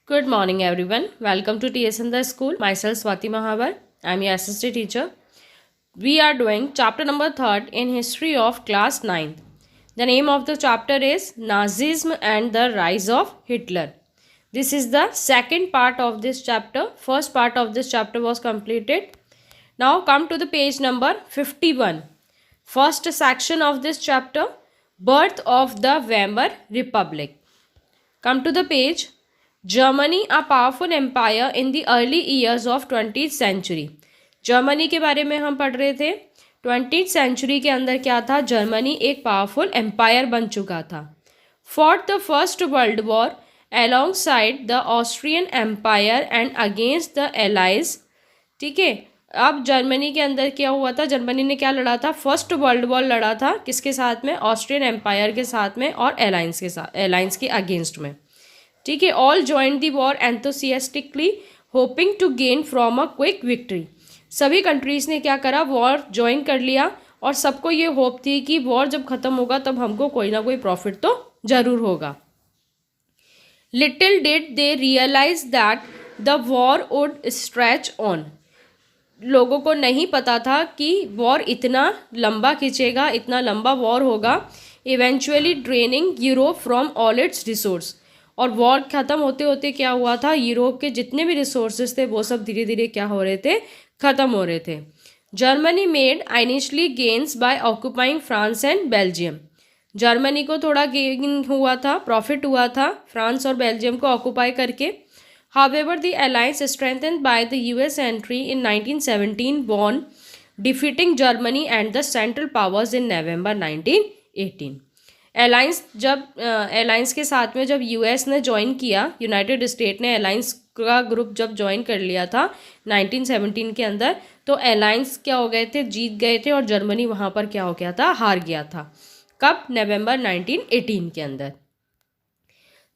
Good morning, everyone. Welcome to TS in the School. Myself, Swati Mahavar. I'm your assistant teacher. We are doing chapter number 3 in history of class 9th. The name of the chapter is Nazism and the Rise of Hitler. This is the second part of this chapter. First part of this chapter was completed. Now come to the page number 51. First section of this chapter, Birth of the Weimar Republic. Come to the page. Germany, a powerful empire in the early years of 20th century. Germany के बारे में हम पढ़ रहे थे. 20th century के अंदर क्या था? जर्मनी एक पावरफुल एम्पायर बन चुका था. Fought the First World War alongside the Austrian Empire and against the Allies. ठीक है. अब जर्मनी के अंदर क्या हुआ था? जर्मनी ने क्या लड़ा था? फर्स्ट वर्ल्ड वॉर लड़ा था. किसके साथ में? ऑस्ट्रियन एम्पायर के साथ में और एलायंस के साथ, एलायंस के अगेंस्ट में. ठीक है. All join the war enthusiastically hoping to gain from a quick victory. सभी कंट्रीज़ ने क्या करा? वॉर ज्वाइन कर लिया और सबको ये होप थी कि वॉर जब ख़त्म होगा तब हमको कोई ना कोई प्रॉफिट तो ज़रूर होगा. Little did they realize that the war would stretch on. लोगों को नहीं पता था कि वॉर इतना लंबा खींचेगा, इतना लंबा वॉर होगा. Eventually draining Europe from all it's resource. और वॉर ख़त्म होते होते क्या हुआ था? यूरोप के जितने भी रिसोर्सेज थे वो सब धीरे धीरे क्या हो रहे थे? ख़त्म हो रहे थे. Germany made initially gains by occupying France and Belgium. Germany को थोड़ा गेन हुआ था, प्रॉफिट हुआ था फ्रांस और बेल्जियम को ऑक्यूपाई करके. However, the alliance strengthened by the US entry in 1917 won, defeating Germany and the Central Powers in November 1918. Alliance के साथ में जब यूएस ने ज्वाइन किया, यूनाइटेड स्टेट ने अलायंस का ग्रुप जब ज्वाइन कर लिया था 1917 के अंदर, तो अलायंस क्या हो गए थे? जीत गए थे और जर्मनी वहाँ पर क्या हो गया था? हार गया था. कब? नवंबर 1918 के अंदर.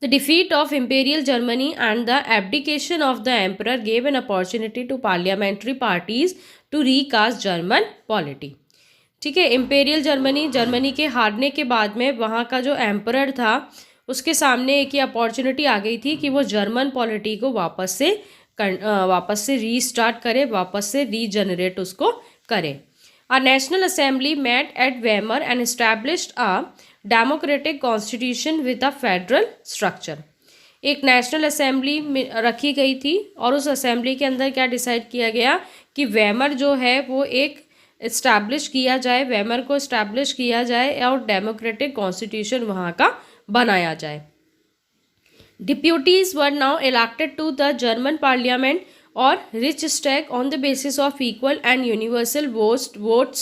The defeat of Imperial Germany and the abdication of the emperor gave an opportunity to parliamentary parties to recast German polity. ठीक है. इम्पेरियल जर्मनी के हारने के बाद में वहाँ का जो एम्परर था उसके सामने एक ही अपॉर्चुनिटी आ गई थी कि वो जर्मन पॉलिटी को वापस से रीस्टार्ट करे, वापस से रीजनरेट उसको करे. A national assembly met at Weimar and established a democratic constitution with a federal structure. एक नेशनल असेंबली रखी गई थी और उस असेंबली के अंदर क्या डिसाइड किया गया कि वेमर जो है वो एक इस्टेब्लिश किया जाए, वेमर को इस्टेब्लिश किया जाए और डेमोक्रेटिक कॉन्स्टिट्यूशन वहाँ का बनाया जाए. Deputies were now elected to the German parliament or Riksdag on the basis of equal and universal votes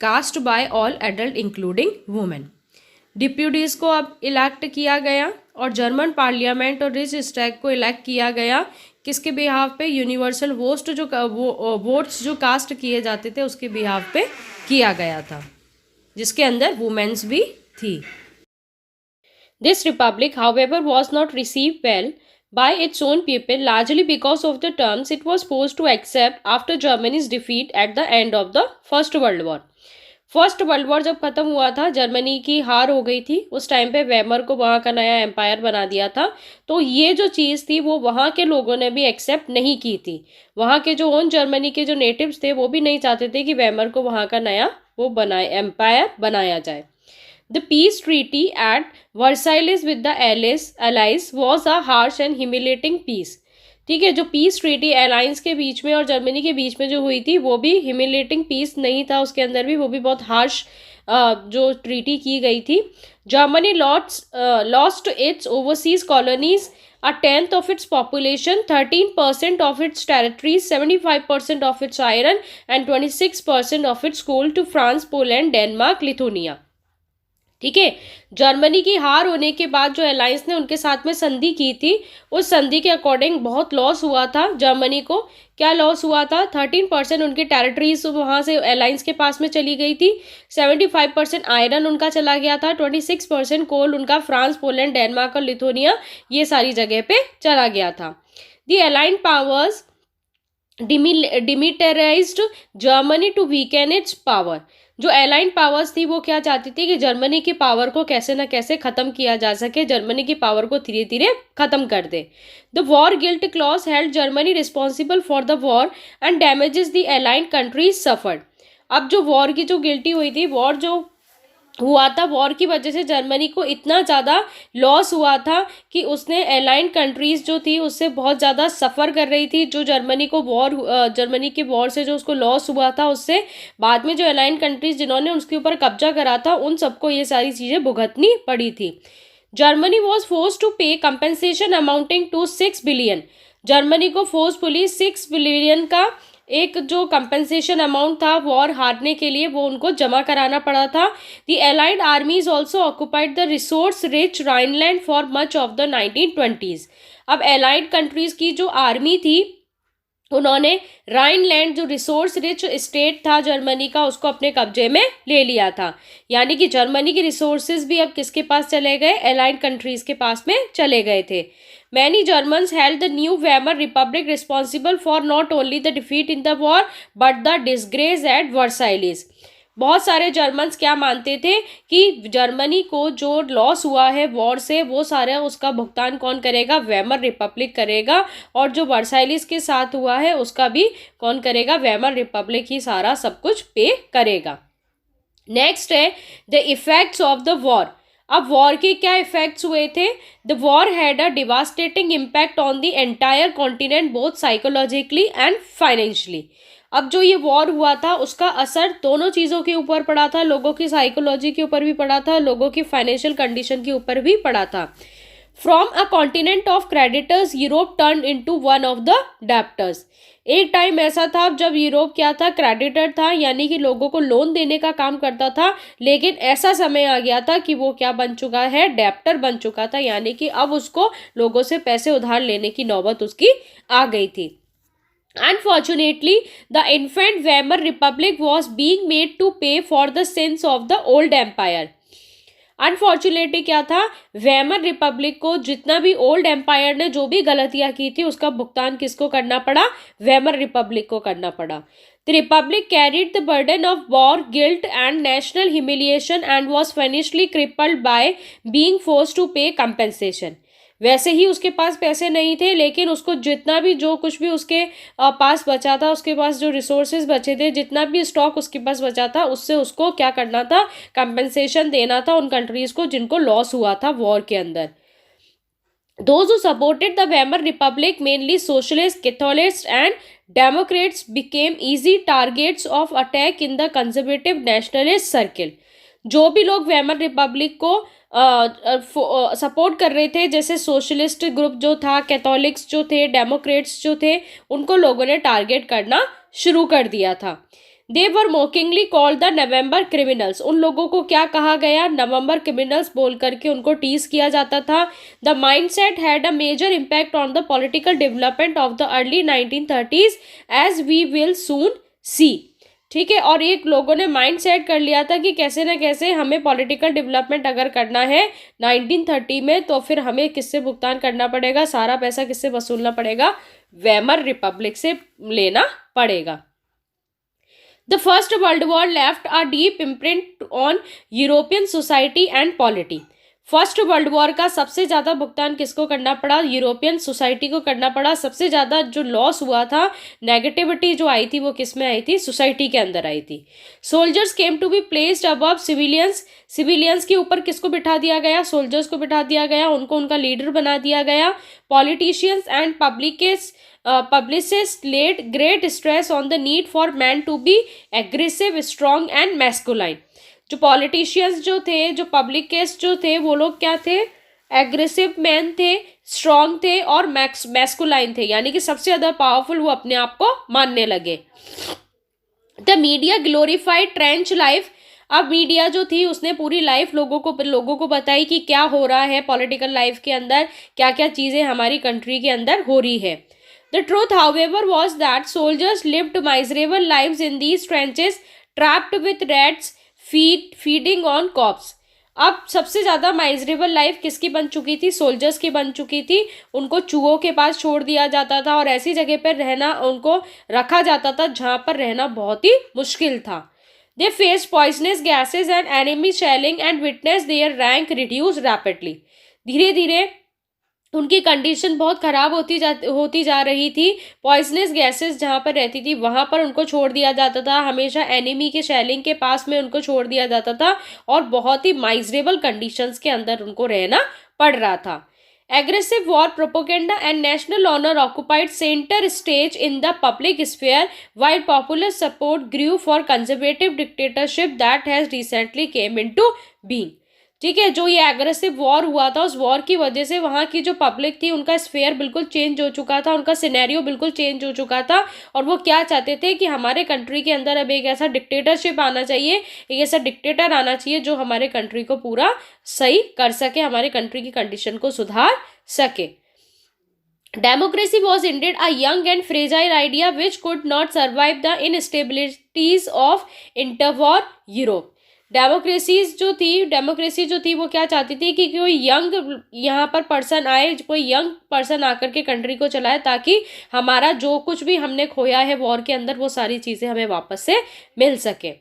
cast by all adult including women. डिप्यूटीज को अब इलेक्ट किया गया और जर्मन पार्लियामेंट और रिचस्टैग को इलेक्ट किया गया. किसके बिहाफ पे? यूनिवर्सल वोट्स जो कास्ट किए जाते थे उसके बिहाफ पे किया गया था, जिसके अंदर वुमेन्स भी थी. This Republic however was not receive well by its own people, largely because of the terms it was forced to accept after Germany's defeat at the end of the First World War. First world war जब ख़त्म हुआ था, Germany की हार हो गई थी. उस टाइम पे वेमर को वहाँ का नया एम्पायर बना दिया था. तो ये जो चीज़ थी वो वहाँ के लोगों ने भी एक्सेप्ट नहीं की थी. वहाँ के जो ओन जर्मनी के जो नेटिव्स थे वो भी नहीं चाहते थे कि वेमर को वहाँ का नया एम्पायर बनाया जाए. The peace treaty at Versailles with the Allies was a harsh and humiliating peace. ठीक है. जो पीस ट्रीटी अलायंस के बीच में और जर्मनी के बीच में जो हुई थी वो भी ह्यूमिलेटिंग पीस नहीं था, उसके अंदर भी वो भी बहुत हार्श जो ट्रीटी की गई थी. Germany lost its overseas colonies, a tenth of its population, 13% of its territories, 75% of its iron and 26% of its coal to France, Poland, Denmark, Lithuania. ठीक है. जर्मनी की हार होने के बाद जो अलायंस ने उनके साथ में संधि की थी, उस संधि के अकॉर्डिंग बहुत लॉस हुआ था जर्मनी को. क्या लॉस हुआ था? 13% उनकी टेरिटरीज वहाँ से अलायंस के पास में चली गई थी. 75% आयरन उनका चला गया था. 26% कोल उनका फ्रांस, पोलैंड, डेनमार्क और लिथुनिया, ये सारी जगह पे चला गया था. The Allied powers demilitarised Germany to weaken its power. जो अलाइंड पावर्स थी वो क्या चाहती थी कि जर्मनी की पावर को कैसे ना कैसे खत्म किया जा सके, जर्मनी की पावर को धीरे धीरे खत्म कर दे। The war guilt clause held Germany responsible for the war and damages the Allied countries suffered. अब जो वॉर की जो गिल्टी हुई थी, वॉर जो हुआ था, वॉर की वजह से जर्मनी को इतना ज़्यादा लॉस हुआ था कि उसने अलाइंड कंट्रीज़ जो थी उससे बहुत ज़्यादा सफ़र कर रही थी। जो जर्मनी को जर्मनी की वॉर से जो उसको लॉस हुआ था, उससे बाद में जो अलाइंड कंट्रीज़ जिन्होंने उसके ऊपर कब्जा करा था, उन सबको ये सारी चीज़ें भुगतनी पड़ी थी। Germany was force to pay compensation amounting to 6 billion. Germany को फोर्सफुली 6 बिलियन का एक जो कंपेंसेशन अमाउंट था वॉर हारने के लिए, वो उनको जमा कराना पड़ा था। The allied आर्मीज also occupied the resource rich Rhineland for much of the 1920s। अब एलाइड कंट्रीज की जो आर्मी थी, उन्होंने राइनलैंड जो रिसोर्स रिच स्टेट था जर्मनी का, उसको अपने कब्जे में ले लिया था। यानी कि जर्मनी के रिसोर्सेज भी अब किसके पास चले गए? एलाइड कंट्रीज के पास में चले गए थे। Many Germans held the new Weimar Republic responsible for not only the defeat in the war but the disgrace at Versailles। बहुत सारे जर्मन्स क्या मानते थे कि जर्मनी को जो लॉस हुआ है वॉर से, वो सारा उसका भुगतान कौन करेगा? वेमर रिपब्लिक करेगा। और जो वर्साइलिस के साथ हुआ है उसका भी कौन करेगा? वेमर रिपब्लिक ही सारा सब कुछ पे करेगा। नेक्स्ट है the effects of the war. अब वॉर के क्या इफेक्ट्स हुए थे? The war had a devastating impact on the entire continent both psychologically and financially. अब जो ये वॉर हुआ था उसका असर दोनों चीज़ों के ऊपर पड़ा था, लोगों की साइकोलॉजी के ऊपर भी पड़ा था, लोगों की फाइनेंशियल कंडीशन के ऊपर भी पड़ा था। From a continent of creditors Europe turn into one of the debtors. एक टाइम ऐसा था जब यूरोप क्या था? क्रेडिटर था, यानी कि लोगों को लोन देने का काम करता था। लेकिन ऐसा समय आ गया था कि वो क्या बन चुका है? डेप्टर बन चुका था, यानी कि अब उसको लोगों से पैसे उधार लेने की नौबत उसकी आ गई थी। Unfortunately, the infant Weimar Republic was being made to pay for the sins of the old empire। Unfortunately क्या था? वेमर रिपब्लिक को जितना भी ओल्ड एम्पायर ने जो भी गलतियां की थी उसका भुगतान किसको करना पड़ा? वेमर रिपब्लिक को करना पड़ा। The republic carried the burden of war guilt and national humiliation and was financially crippled by being forced to pay compensation. वैसे ही उसके पास पैसे नहीं थे, लेकिन उसको जितना भी जो कुछ भी उसके पास बचा था, उसके पास जो रिसोर्सेज बचे थे, जितना भी स्टॉक उसके पास बचा था, उससे उसको क्या करना था? कंपेंसेशन देना था उन कंट्रीज को जिनको लॉस हुआ था वॉर के अंदर। Those who supported the Weimar Republic, mainly socialists, Catholics and Democrats, became easy targets of attack in the conservative nationalist circle। जो भी लोग वेमर रिपब्लिक को सपोर्ट कर रहे थे, जैसे सोशलिस्ट ग्रुप जो था, कैथोलिक्स जो थे, डेमोक्रेट्स जो थे, उनको लोगों ने टारगेट करना शुरू कर दिया था। दे वर मोकिंगली कॉल्ड द नवंबर क्रिमिनल्स। उन लोगों को क्या कहा गया? नवंबर क्रिमिनल्स बोल करके उनको टीज किया जाता था। The mindset had a major impact on the political development of the early 1930s as we will soon see. ठीक है, और एक लोगों ने माइंड सेट कर लिया था कि कैसे ना कैसे हमें पॉलिटिकल डेवलपमेंट अगर करना है 1930 में, तो फिर हमें किससे भुगतान करना पड़ेगा? सारा पैसा किससे वसूलना पड़ेगा? वेमर रिपब्लिक से लेना पड़ेगा। The First World War left a deep imprint on European society and polity। First world war का सबसे ज़्यादा भुगतान किसको करना पड़ा? यूरोपियन सोसाइटी को करना पड़ा। सबसे ज़्यादा जो लॉस हुआ था, नेगेटिविटी जो आई थी, वो किस में आई थी? सोसाइटी के अंदर आई थी। Soldiers came to be placed above civilians. Civilians के ऊपर किसको बिठा दिया गया? सोल्जर्स को बिठा दिया गया, उनको उनका लीडर बना दिया गया। Politicians and publicists laid great stress on the need for men to be aggressive, strong and masculine। जो पॉलिटिशियंस जो थे, जो पब्लिकिस्ट जो थे, वो लोग क्या थे? एग्रेसिव मैन थे, स्ट्रॉन्ग थे और मैस्कुलाइन थे, यानी कि सबसे ज़्यादा पावरफुल वो अपने आप को मानने लगे। The media glorified trench life. अब मीडिया जो थी उसने पूरी लाइफ लोगों को बताई कि क्या हो रहा है पॉलिटिकल लाइफ के अंदर, क्या क्या चीज़ें हमारी कंट्री के अंदर हो रही है। The truth, however, was that soldiers lived miserable lives in these trenches, trapped with rats, feeding on corpse। अब सबसे ज़्यादा माइजरेबल लाइफ किसकी बन चुकी थी? सोल्जर्स की बन चुकी थी। उनको चूहों के पास छोड़ दिया जाता था और ऐसी जगह पर रहना उनको रखा जाता था जहाँ पर रहना बहुत ही मुश्किल था। They face poisonous gases and enemy shelling and witness their rank reduce rapidly. धीरे धीरे उनकी कंडीशन बहुत ख़राब होती जा रही थी। पॉइजनस गैसेस जहाँ पर रहती थी वहाँ पर उनको छोड़ दिया जाता था, हमेशा एनिमी के शेलिंग के पास में उनको छोड़ दिया जाता था और बहुत ही माइजरेबल कंडीशंस के अंदर उनको रहना पड़ रहा था। Aggressive war propaganda and national honor occupied center stage in the public sphere, while popular support grew for conservative dictatorship that has recently came into being. ठीक है, जो ये एग्रेसिव वॉर हुआ था उस वॉर की वजह से वहाँ की जो पब्लिक थी उनका स्फेयर बिल्कुल चेंज हो चुका था, उनका सिनेरियो बिल्कुल चेंज हो चुका था और वो क्या चाहते थे कि हमारे कंट्री के अंदर अब एक ऐसा डिक्टेटरशिप आना चाहिए, एक ऐसा डिक्टेटर आना चाहिए जो हमारे कंट्री को पूरा सही कर सके, हमारे कंट्री की कंडीशन को सुधार सके। Democracy was indeed a young and fragile idea which could not survive the instabilities of interwar Europe. Democracy जो थी वो क्या चाहती थी कि कोई यंग यहाँ पर पर्सन आए, कोई यंग पर्सन आकर के कंट्री को चलाए ताकि हमारा जो कुछ भी हमने खोया है वॉर के अंदर वो सारी चीज़ें हमें वापस से मिल सके।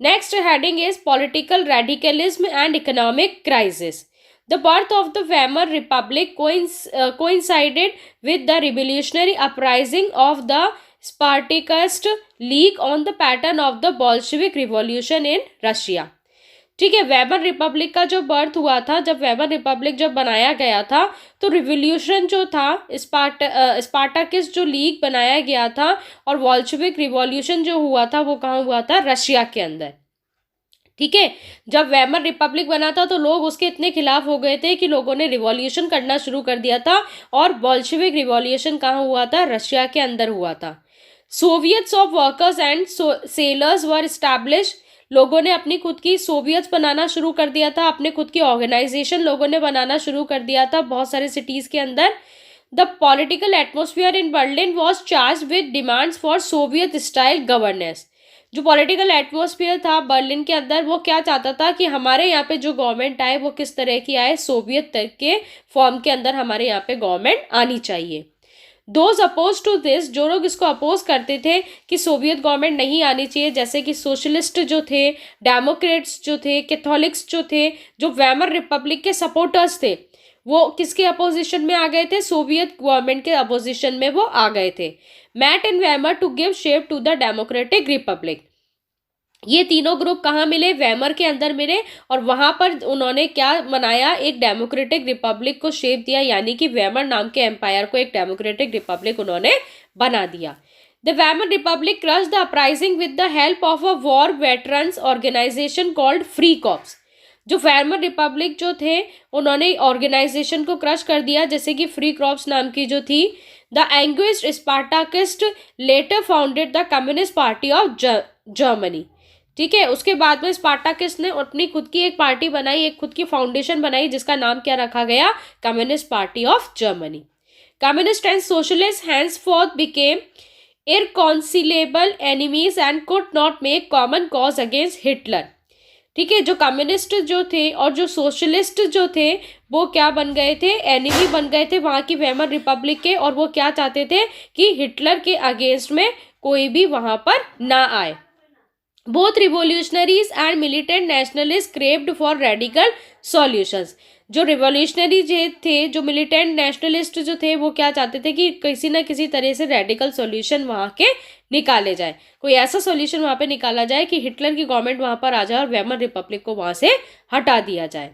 Next heading is political radicalism and economic crisis. The birth of the Weimar Republic coincided with the revolutionary uprising of the Spartacist League on the pattern of the Bolshevik Revolution in Russia. ठीक है, Weimar Republic का जो birth हुआ था, जब Weimar Republic जब बनाया गया था तो रिवोल्यूशन जो था स्पार्टाकिस जो लीग बनाया गया था और बोल्शेविक रिवॉल्यूशन जो हुआ था वो कहाँ हुआ था? रशिया के अंदर। ठीक है, जब वेमर रिपब्लिक बना था तो लोग उसके इतने खिलाफ हो गए थे कि लोगों ने रिवॉल्यूशन करना शुरू कर दिया था और बोल्शेविक रिवॉल्यूशन कहाँ हुआ था? रशिया के अंदर हुआ था। Soviets of workers and sellers were establish. लोगों ने अपनी खुद की सोवियट्स बनाना शुरू कर दिया था, अपने खुद की ऑर्गेनाइजेशन लोगों ने बनाना शुरू कर दिया था बहुत सारे सिटीज़ के अंदर। The political atmosphere in Berlin was charge with demands for Soviet style governance. जो पॉलिटिकल एटमॉस्फेयर था बर्लिन के अंदर वो क्या चाहता था कि हमारे यहाँ पे जो गवर्नमेंट आए वो किस तरह की आए? सोवियत के फॉर्म के अंदर हमारे यहाँ पे गवर्नमेंट आनी चाहिए। दोज अपोज टू दिस, जो लोग इसको अपोज करते थे कि सोवियत गवर्नमेंट नहीं आनी चाहिए, जैसे कि सोशलिस्ट जो थे, डेमोक्रेट्स जो थे, कैथोलिक्स जो थे, जो वेमर रिपब्लिक के सपोर्टर्स थे, वो किसके अपोजिशन में आ गए थे? सोवियत गवर्नमेंट के अपोजिशन में वो आ गए थे। Met and Weimar to give shape to the democratic republic. ये तीनों ग्रुप कहाँ मिले? वेमर के अंदर मिले और वहाँ पर उन्होंने क्या बनाया? एक डेमोक्रेटिक रिपब्लिक को शेप दिया, यानी कि वेमर नाम के एम्पायर को एक डेमोक्रेटिक रिपब्लिक उन्होंने बना दिया। The Weimar republic crush the uprising with the help of a war veterans organisation called free corps. जो वेमर रिपब्लिक जो थे उन्होंने ऑर्गेनाइजेशन को क्रश कर दिया, जैसे कि फ्री कॉर्प्स नाम की जो थी। The anguished Spartacist later founded the Communist Party of Germany. ठीक है, उसके बाद में स्पार्टाकिस्ट ने अपनी खुद की एक पार्टी बनाई, एक खुद की फाउंडेशन बनाई जिसका नाम क्या रखा गया? Communist Party of Germany. Communist and socialist henceforth became irreconcilable enemies and could not make common cause against Hitler. ठीक है, जो कम्युनिस्ट जो थे और जो सोशलिस्ट जो थे वो क्या बन गए थे? एनिमी बन गए थे वहाँ की वेमर रिपब्लिक के, और वो क्या चाहते थे कि हिटलर के अगेंस्ट में कोई भी वहाँ पर ना आए। Both revolutionaries and militant nationalist craved for radical solutions. जो रिवोल्यूशनरी थे, जो मिलिटेंट नेशनलिस्ट जो थे, वो क्या चाहते थे कि किसी ना किसी तरह से रेडिकल सॉल्यूशन वहाँ के निकाले जाए, कोई ऐसा सॉल्यूशन वहाँ पे निकाला जाए कि हिटलर की गवर्नमेंट वहाँ पर आ जाए और वेमर रिपब्लिक को वहाँ से हटा दिया जाए।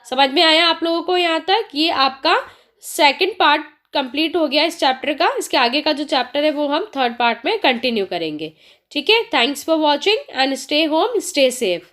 समझ में आया आप लोगों को यहाँ तक? ये आपका सेकंड पार्ट कंप्लीट हो गया इस चैप्टर का। इसके आगे का जो चैप्टर है वो हम थर्ड पार्ट में कंटिन्यू करेंगे। ठीक है, thanks for watching and stay home, stay safe.